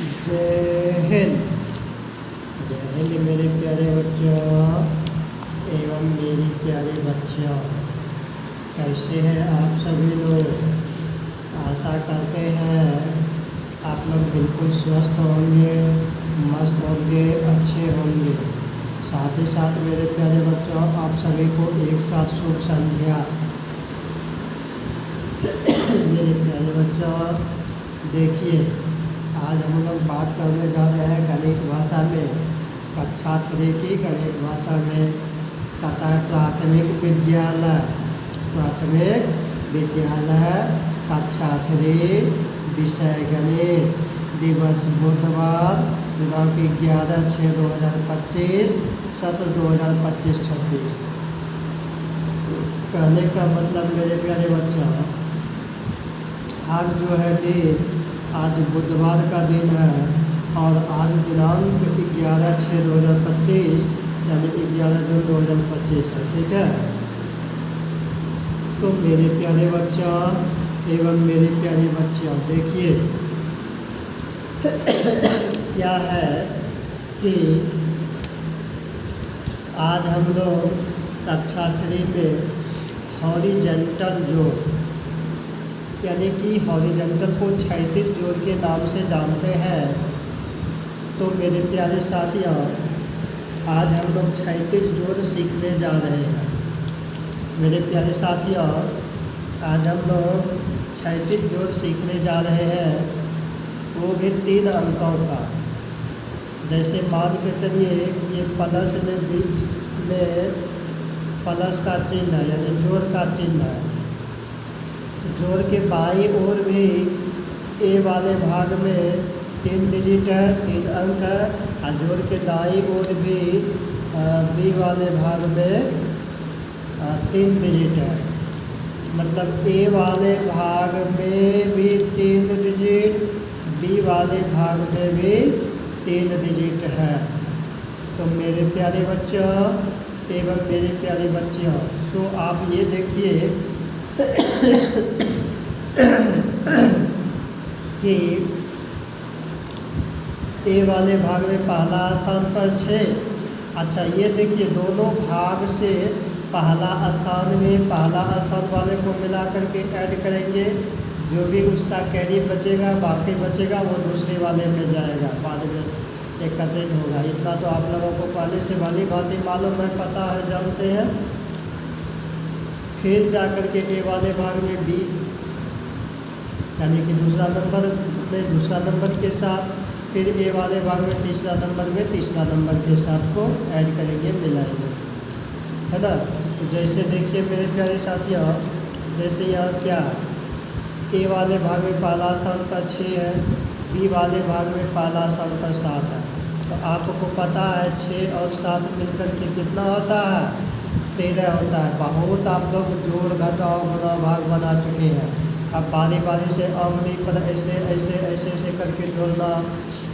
जय हिंद। जय हिंद मेरे प्यारे बच्चों एवं मेरी प्यारी बच्चियों, कैसे हैं आप सभी लोग। आशा करते हैं आप लोग बिल्कुल स्वस्थ होंगे, मस्त होंगे, अच्छे होंगे। साथ ही साथ मेरे प्यारे बच्चों, आप सभी को एक साथ शुभ संध्या। मेरे प्यारे बच्चों, देखिए आज हम लोग बात करने जा रहे हैं गणित भाषा में, कक्षा 3 की गणित भाषा में। कहता है प्राथमिक विद्यालय कक्षा 3 विषय गणित, दिवस बुधवार, दिनांक 11/6/2025, सत्र 2025-26। कहने का मतलब मेरे प्यारे बच्चों, आज जो है दिन, आज बुधवार का दिन है और आज दिनांक 11/6/2025 यानी 11 जून 2025 है। ठीक है, तो मेरे प्यारे बच्चों एवं मेरी प्यारी बच्चियों, देखिए क्या है कि आज हम लोग कक्षा 3 में हॉरिजॉन्टल जोड़ यानी कि हॉरिजॉन्टल को क्षैतिज जोड़ के नाम से जानते हैं। तो मेरे प्यारे साथियों, आज हम लोग क्षैतिज जोड़ सीखने जा रहे हैं। मेरे प्यारे साथियों, आज हम लोग क्षैतिज जोड़ सीखने जा रहे हैं, वो भी 3 अंकों का। जैसे मान के चलिए ये प्लस में बीच में प्लस का चिन्ह है यानी जोड़ का चिन्ह है। जोड़ के बाईं ओर भी ए वाले भाग में 3 डिजिट है, 3 अंक है, और जोड़ के दाईं ओर भी बी वाले भाग में 3 डिजिट है। मतलब ए वाले भाग में भी 3 डिजिट, बी वाले भाग में भी 3 डिजिट है। तो मेरे प्यारे बच्चों एवं मेरे प्यारे बच्चियों, सो आप ये देखिए कि ए वाले भाग में पहला स्थान पर 6। अच्छा ये देखिए दोनों भाग से पहला स्थान में पहला स्थान वाले को मिला करके ऐड करेंगे, जो भी उसका कैरी बचेगा बाकी बचेगा वो दूसरे वाले में जाएगा, बाद में एकत्रित होगा। इतना तो आप लोगों को पहले से भली भांति मालूम है, पता है, जानते हैं। फिर जा कर के ए वाले भाग में बी यानी कि दूसरा नंबर में दूसरा नंबर के साथ, फिर ए वाले भाग में तीसरा नंबर में तीसरा नंबर के साथ को ऐड करेंगे, मिलाएंगे, है ना। तो जैसे देखिए मेरे प्यारे साथियों, जैसे यहाँ क्या ए वाले भाग में पहला स्थान पर 6 है, बी वाले भाग में पहला स्थान पर 7 है। तो आपको पता है 6 और 7 मिलकर के कितना होता है, 13 होता है। बहुत आप लोग जोड़ घटाव गुणा भाग बना चुके हैं। अब बारी बारी से अंगुली पर ऐसे ऐसे ऐसे ऐसे करके जोड़ना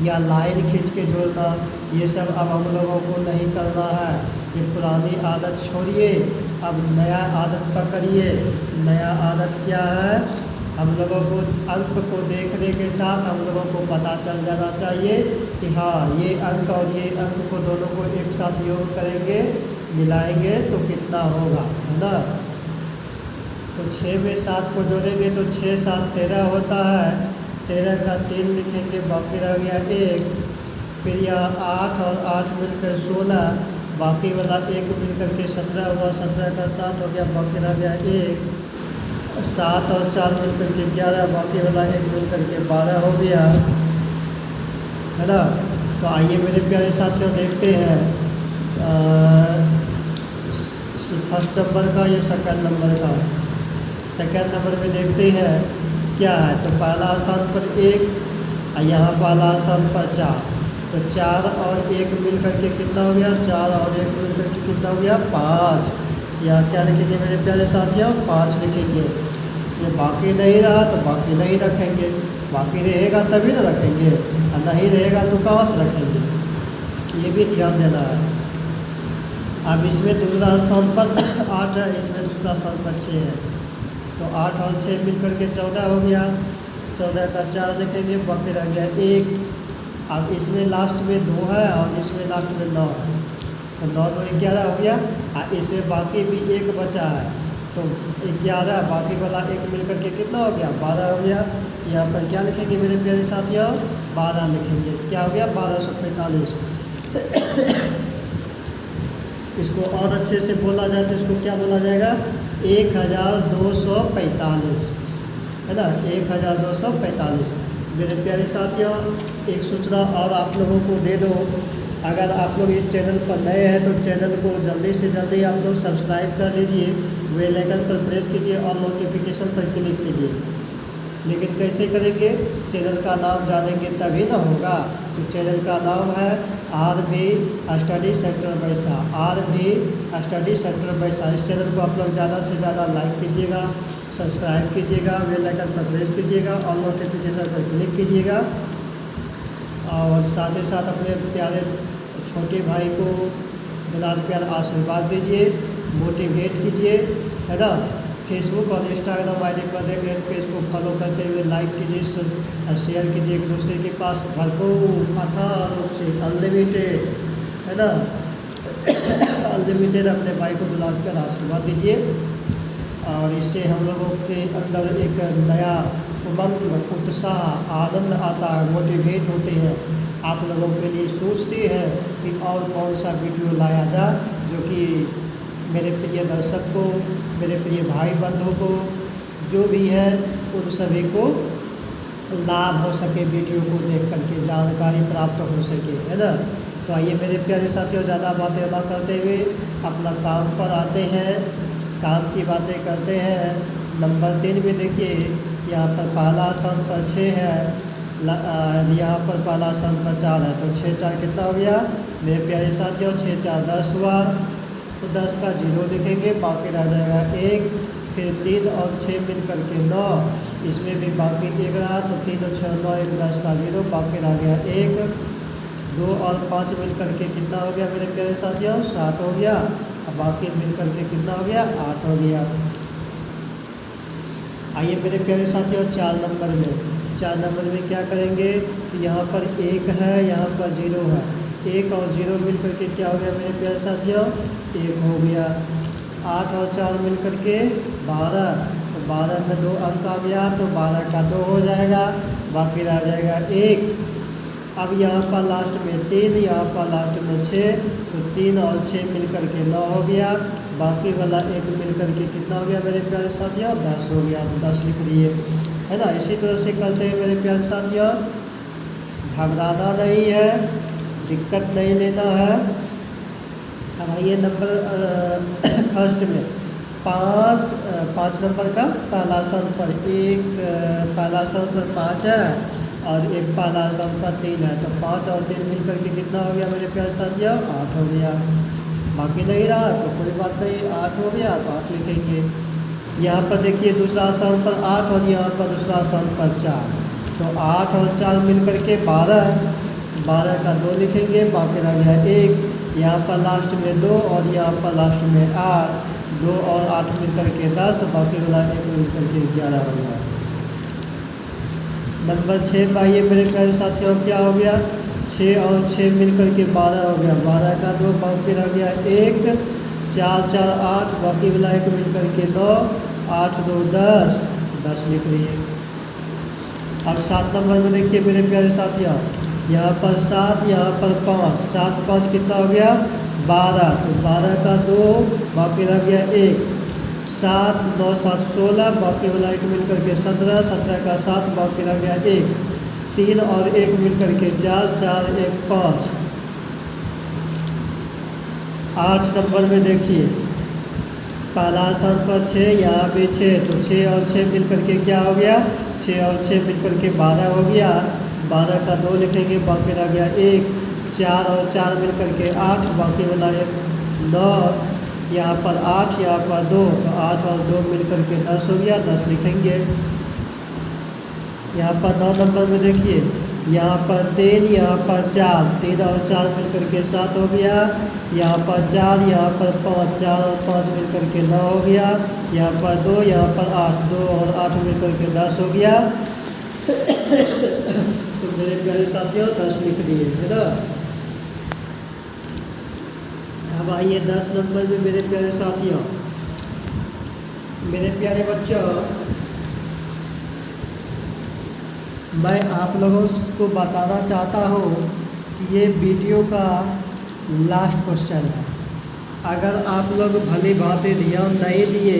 या लाइन खींच के जोड़ना, ये सब अब हम लोगों को नहीं करना है। ये पुरानी आदत छोड़िए, अब नया आदत पकड़िए। नया आदत क्या है, हम लोगों को अंक को देखने के साथ हम लोगों को पता चल जाना चाहिए कि हाँ ये अंक और ये अंक को दोनों को एक साथ योग करेंगे, मिलाएंगे तो कितना होगा, है ना। तो 6 में 7 को जोड़ेंगे तो 6 7 13 होता है। 13 का 3 लिखेंगे, बाकी रह गया 1। फिर यहाँ 8 और 8 मिलकर 16, बाकी वाला 1 मिलकर के 17 हुआ, 17 का 7 हो गया, बाकी रह गया 1। 7 और 4 मिलकर के 11, बाकी वाला 1 मिलकर के 12 हो गया, है ना। तो आइए मेरे प्यारे साथियों देखते हैं फर्स्ट नंबर का या सेकंड नंबर का। सेकंड नंबर में देखते हैं क्या है। तो पहला स्थान पर 1 और यहाँ पहला स्थान पर 4। तो 4 और 1 मिलकर के कितना हो गया, 4 और 1 मिलकर के कितना हो गया, 5। यहाँ क्या लिखेंगे मेरे प्यारे साथियों, 5 लिखेंगे। इसमें बाकी नहीं रहा तो बाकी नहीं रखेंगे, बाकी रहेगा तभी ना रखेंगे, और नहीं रहेगा तो कहाँ से रखेंगे, ये भी ध्यान देना है। अब इसमें दूसरा स्थान पर 8 है, इसमें दूसरा स्थान पर 6 है। तो 8 और 6 मिलकर के 14 हो गया। 14 का 4 लिखेंगे, बाकी रह गया 1। अब इसमें लास्ट में 2 है और इसमें लास्ट में 9 है, तो 9 2 11 हो गया। और इसमें बाकी भी 1 बचा है, तो 11 बाकी वाला 1 मिलकर के कितना हो गया, 12 हो गया। यहाँ पर क्या लिखेंगे मेरे प्यारे साथियों, 12 लिखेंगे। क्या हो गया, 1245। इसको और अच्छे से बोला जाए तो इसको क्या बोला जाएगा, 1245, है ना, 1245। मेरे प्यारे साथियों, एक सूचना और आप लोगों को दे दो, अगर आप लोग इस चैनल पर नए हैं तो चैनल को जल्दी से जल्दी आप लोग सब्सक्राइब कर लीजिए, बेल आइकन पर प्रेस कीजिए और नोटिफिकेशन पर क्लिक कीजिए। लेकिन कैसे करेंगे, चैनल का नाम जानेंगे तभी ना होगा। तो चैनल का नाम है RV स्टडी सेंटर बैसा, RV स्टडी सेंटर बैसा। इस चैनल को आप लोग ज़्यादा से ज़्यादा लाइक कीजिएगा, सब्सक्राइब कीजिएगा, बेल आइकन पर प्रेस कीजिएगा और नोटिफिकेशन पर क्लिक कीजिएगा। और साथ ही साथ अपने प्यारे छोटे भाई को बिना प्यार आशीर्वाद दीजिए, मोटिवेट कीजिए, है ना। फेसबुक और इंस्टाग्राम आईडी पर देख रहे पेज को फॉलो करते हुए लाइक कीजिए, शेयर कीजिए एक दूसरे के पास भरपूर अथाह रूप से अनलिमिटेड, है ना, अनलिमिटेड अपने भाई को बुला कर आशीर्वाद दीजिए। और इससे हम लोगों के अंदर एक नया उमंग, उत्साह, आनंद आता है, मोटिवेट होते हैं, आप लोगों के लिए सोचते हैं कि और कौन सा वीडियो लाया जाए जो कि मेरे प्रिय दर्शक को, मेरे प्रिय भाई बंधुओं को, जो भी है उन सभी को लाभ हो सके, वीडियो को देख करके जानकारी प्राप्त हो सके, है ना। तो आइए मेरे प्यारे साथियों, ज़्यादा बातें ना करते हुए अपना काम पर आते हैं, काम की बातें करते हैं। नंबर 3 में देखिए, यहाँ पर पहला स्थान पर 6 है, यहाँ पर पहला स्थान पर 4 है, तो 6 4 कितना हो गया मेरे प्यारे साथियों, 6 4 10 हुआ। तो 10 का 0 लिखेंगे, बाकी रह जाएगा 1, फिर 3 और 6 मिल करके 9, इसमें भी बाकी 1 रहा, तो 3 और 6 9, 1 10 का 0, बाकी रह गया 1। 2 और 5 मिल करके कितना हो गया मेरे प्यारे साथियों, 7 हो गया। अब बाकी मिल करके कितना हो गया, 8 हो गया। आइए मेरे प्यारे साथियों, 4 नंबर में क्या करेंगे, तो यहाँ पर 1 है, यहाँ पर 0 है, 1 और 0 मिल करके क्या हो गया मेरे प्यारे साथियों, 1 हो गया। 8 और 4 मिल करके 12, तो 12 में 2 अंक आ गया, तो 12 का 2 हो जाएगा, बाकी रह जाएगा 1। अब यहाँ पर लास्ट में 3, यहाँ पर लास्ट में 6, तो 3 और 6 मिल करके 9 हो गया, बाकी वाला 1 मिल करके कितना हो गया मेरे प्यारे साथियों, 10 हो गया, तो 10 लिख दिए, है ना। इसी तरह से करते हैं मेरे प्यारे साथियों, घबराना नहीं है, दिक्कत नहीं लेना है। अब आइए नंबर फर्स्ट में 5 नंबर का पहला स्थान पर 1, पहला स्थान पर 5 है और एक पहला स्थान पर 3 है, तो 5 और 3 मिल करके कितना हो गया मेरे प्यारे साथियों, 8 हो गया। बाकी नहीं रहा तो कोई बात नहीं, 8 हो गया तो 8 लिखेंगे। यहाँ पर देखिए दूसरा स्थान पर 8 और यहाँ पर दूसरा स्थान पर 4, तो 8 और 4 मिल करके 12, 12 का 2 लिखेंगे, बाकी रह गया 1। यहाँ पर लास्ट में 2 और यहाँ पर लास्ट में 8, 2 और 8 मिल करके 10, बाकी वाला 1 मिल करके 11 हो गया। नंबर 6 में आइए मेरे प्यारे साथियों, क्या हो गया, 6 और 6 मिल करके 12 हो गया, 12 का 2, बाकी रह गया 1, 4 4 8, बाकी वाला 1 मिल करके 9, 8 2 10, 10 लिख लिए। अब 7 नंबर में देखिए मेरे प्यारे साथियों, यहाँ पर 7, यहाँ पर 5, 7 5 कितना हो गया, 12, तो 12 का 2, बाकी रह गया 1, 7 9 7 16, बाकी वाला 1 मिल करके 17, 17 का 7, बाकी रह गया 1, 3 और 1 मिल करके 4, 4 1 5। 8 नंबर में देखिए, पहला स्थान पर 6, यहाँ भी 6, तो 6 और 6 मिल करके क्या हो गया, 6 और 6 मिल करके 12 हो गया, 12 का 2 लिखेंगे, बाकी रह गया 1, 4 और 4 मिल करके 8, बाकी वाला 1 9, यहाँ पर 8, यहाँ पर 2, तो 8 और 2 मिल करके 10 हो गया, 10 लिखेंगे। यहाँ पर 9 नंबर में देखिए, यहाँ पर 3, यहाँ पर 4, 3 और 4 मिल करके 7 हो गया, यहाँ पर 4, यहाँ पर 5, 4 और 5 मिल करके 9 हो गया, यहाँ पर 2, यहाँ पर 8, 2 और 8 मिल करके 10 हो गया। तो तो मेरे प्यारे साथियों 10 लिख दिए है ना। अब आइए 10 नंबर में मेरे प्यारे साथियों, मेरे प्यारे बच्चों, मैं आप लोगों को बताना चाहता हूँ कि ये वीडियो का लास्ट क्वेश्चन है। अगर आप लोग भली भांति ध्यान नहीं दिए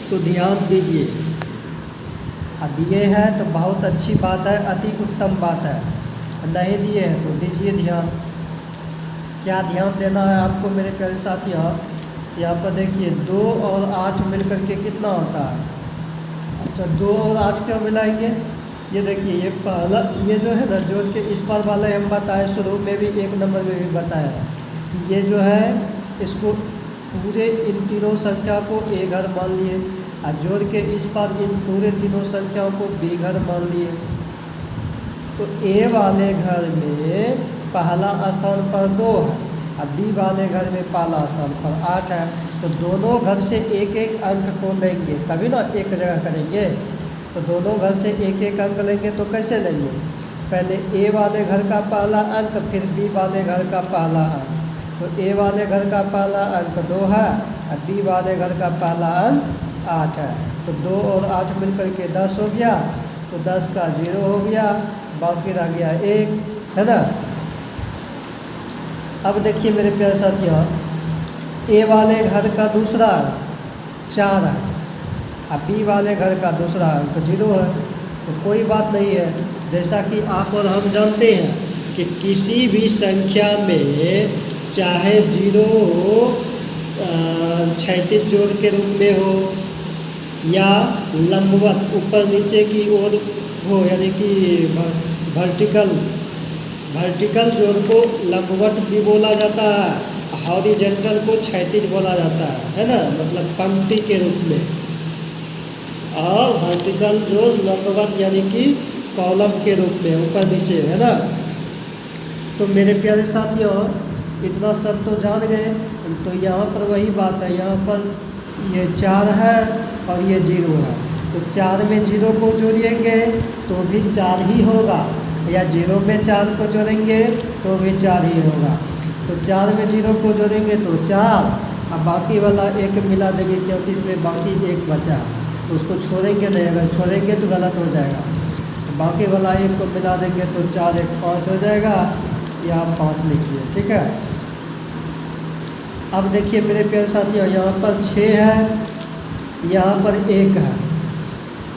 तो ध्यान दीजिए, दिए हैं तो बहुत अच्छी बात है, अति उत्तम बात है, नहीं दिए हैं तो दीजिए ध्यान। क्या ध्यान देना है आपको मेरे प्यारे साथियों? यहाँ पर देखिए 2 और 8 मिलकर के कितना होता है? अच्छा 2 और 8 क्यों मिलाएंगे? ये देखिए ये पहला, ये जो है ना जोड़ के इस पर वाले हम बताए शुरू में भी, 1 नंबर में भी बताया, ये जो है इसको पूरे इन तीनों संख्या को ए घर मान लिए और जोड़ के इस पर इन पूरे तीनों संख्याओं को बी घर मान लिए। तो ए वाले घर में पहला स्थान पर 2 है और बी वाले घर में पहला स्थान पर 8 है। तो दोनों घर से एक एक अंक को लेंगे तभी ना एक जगह करेंगे। तो दोनों घर से एक एक अंक लेंगे तो कैसे लेंगे? पहले ए वाले घर का पहला अंक फिर बी वाले घर का पहला अंक। तो ए वाले घर का पहला अंक 2 है और बी वाले घर का पहला अंक 8 है। तो 2 और 8 मिलकर के 10 हो गया। तो 10 का 0 हो गया, बाकी रह गया 1, है ना। अब देखिए मेरे प्यारे साथियों, ए वाले घर का दूसरा अंक 4 है और बी वाले घर का दूसरा अंक 0 है। तो कोई बात नहीं है, जैसा कि आप और हम जानते हैं कि किसी भी संख्या में चाहे 0 क्षैतिज जोड़ के रूप में हो या लंबवत ऊपर नीचे की ओर हो, यानी कि वर्टिकल जोड़ को लंबवत भी बोला जाता है, हॉरिजॉन्टल को क्षैतिज बोला जाता है ना, मतलब पंक्ति के रूप में, और वर्टिकल जोड़ लंबवत यानी कि कॉलम के रूप में ऊपर नीचे, है ना। तो मेरे प्यारे साथियों इतना सब तो जान गए। तो यहाँ पर वही बात है, यहाँ पर ये 4 है और ये 0 है। तो 4 में 0 को जोड़ेंगे तो भी 4 ही होगा, या 0 में 4 को जोड़ेंगे तो भी 4 ही होगा। तो 4 में 0 को जोड़ेंगे तो 4, अब बाकी वाला 1 मिला देंगे क्योंकि इसमें बाकी 1 बचा, तो उसको छोड़ेंगे नहीं, अगर छोड़ेंगे तो गलत हो जाएगा। तो बाकी वाला 1 को मिला देंगे तो 4 1 5 हो जाएगा, या 5 लिख दिए, ठीक है। अब देखिए मेरे प्यारे साथियों, यहाँ पर 6 है, यहाँ पर 1 है,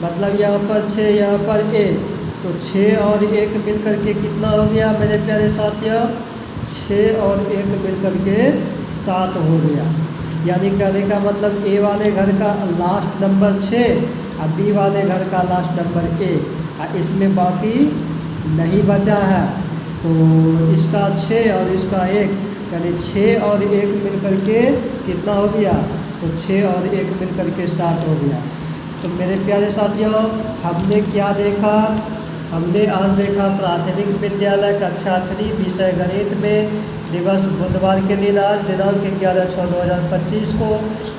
मतलब यहाँ पर 6 यहाँ पर 1, तो 6 और 1 मिलकर के कितना हो गया मेरे प्यारे साथियों? 6 और 1 मिलकर के 7 हो गया। यानी कहने का मतलब ए वाले घर का लास्ट नंबर 6 और बी वाले घर का लास्ट नंबर 1, और इसमें बाकी नहीं बचा है। तो इसका 6 और इसका 1, यानी 6 और 1 मिलकर के कितना हो गया? तो 6 और 1 मिलकर के 7 हो गया। तो मेरे प्यारे साथियों हमने क्या देखा? हमने आज देखा प्राथमिक विद्यालय कक्षा 3 विषय गणित में दिवस बुधवार के दिन, आज दिनांक 11/6/2025 को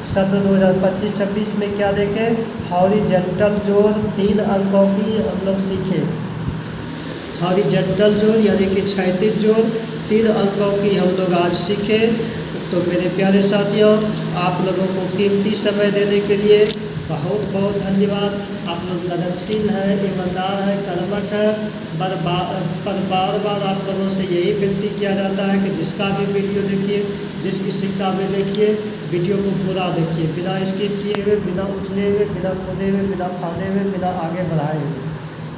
सत्र 2025-26 में क्या देखे? हॉरिजॉन्टल जोड़ 3 अंकों की हम लोग सीखे। हॉरिजॉन्टल जोड़ यानी कि क्षैतिज जोड़ 3 अंकों की हम लोग आज सीखे। तो मेरे प्यारे साथियों आप लोगों को कीमती समय देने के लिए बहुत बहुत धन्यवाद। आप लोग लगनशील हैं, ईमानदार हैं, कर्मठ हैं, पर बार बार आप लोगों से यही विनती किया जाता है कि जिसका भी वीडियो देखिए, जिस किसी का भी देखिए, वीडियो को पूरा देखिए, बिना स्किप किए हुए, बिना उछले हुए, बिना कूदे हुए, बिना फाने हुए, बिना आगे बढ़ाए हुए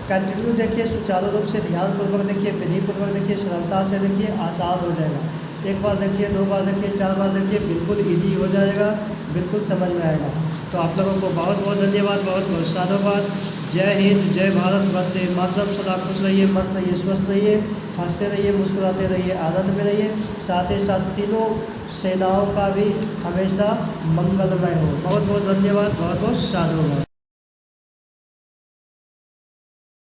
कंटिन्यू देखिए, सुचारू रूप से ध्यानपूर्वक देखिए, विधिपूर्वक देखिए, सरलता से देखिए, आसान हो जाएगा। एक बार देखिए, 2 बार देखिए, 4 बार देखिए, बिल्कुल इजी हो जाएगा, बिल्कुल समझ में आएगा। तो आप लोगों को बहुत बहुत धन्यवाद, बहुत बहुत साधुवाद। जय हिंद, जय भारत, वंदे मातरम। सदा खुश रहिए, मस्त रहिए, स्वस्थ रहिए, हंसते रहिए, मुस्कुराते रहिए, आनंद में रहिए। साथ ही साथ तीनों सेनाओं का भी हमेशा मंगलमय हो। बहुत बहुत धन्यवाद, बहुत बहुत साधुवाद।